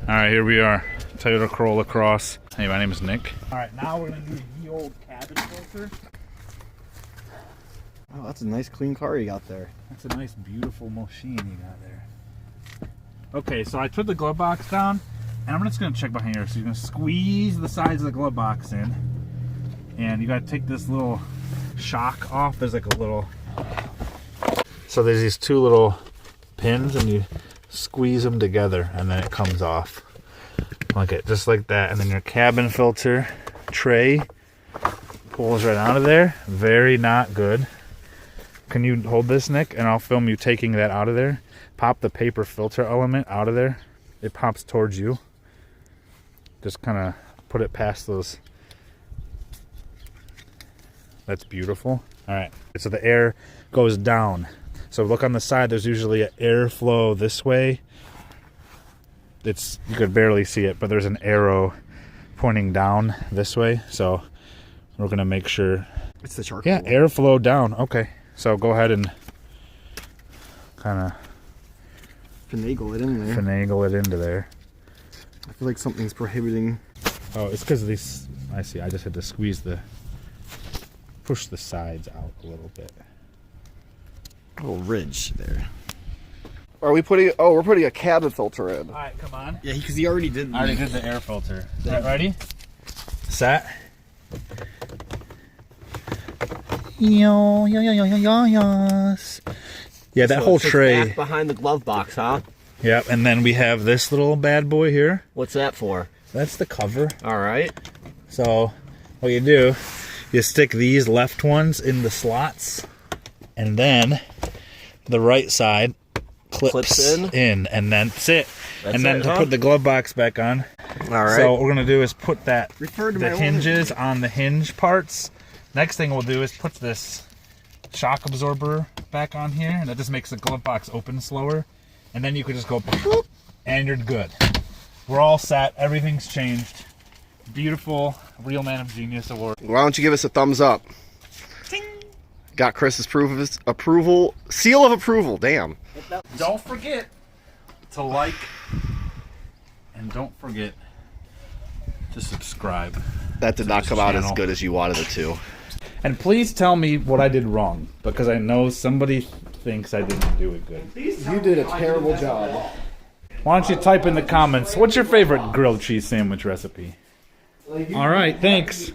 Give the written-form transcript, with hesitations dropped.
All right, here we are, Toyota Corolla Cross. Hey, my name is Nick. All right, now we're gonna do the old cabin filter. Oh, that's a nice clean car you got there. That's a nice, beautiful machine you got there. Okay, so I put the glove box down, and I'm just gonna check behind here. So you're gonna squeeze the sides of the glove box in, and you gotta take this little shock off. There's like a little, so there's these two little pins, and you squeeze them together, and then it comes off. Like it, just like that. And then your cabin filter tray pulls right out of there. Very not good. Can you hold this, Nick? And I'll film you taking that out of there. Pop the paper filter element out of there. It pops towards you. Just kind of put it past those. That's beautiful. All right, so the air goes down. So look on the side, there's usually an airflow this way. You could barely see it, but there's an arrow pointing down this way. So we're gonna make sure. It's the charcoal. Yeah, airflow down. Okay, so go ahead and kind of finagle it in there. Finagle it into there. I feel like something's prohibiting. Oh, it's because of these. I see. I just had to push the sides out a little bit. A little ridge there. Are we putting? Oh, we're putting a cabin filter in. All right, come on. Yeah, because he already did. I already did the air filter. Ready? Set. Yes. Yeah, that whole tray. Back behind the glove box, huh? Yep, and then we have this little bad boy here. What's that for? That's the cover. All right. So what you do, you stick these left ones in the slots, and then the right side clips in, and then that's it. And then to put the glove box back on. All right. So what we're gonna do is put the hinges on the hinge parts. Next thing we'll do is put this shock absorber back on here, and that just makes the glove box open slower. And then you could just go, boop, and you're good. We're all set. Everything's changed. Beautiful. Real Man of Genius Award. Why don't you give us a thumbs up? Ding. Got Chris's approval. Seal of approval. Damn. Don't forget to like, and don't forget to subscribe. That did not come out as good as you wanted it to. And please tell me what I did wrong, because I know somebody thinks I didn't do it good. You did a terrible job. Why don't you type in the comments, what's your favorite grilled cheese sandwich recipe? All right, thanks.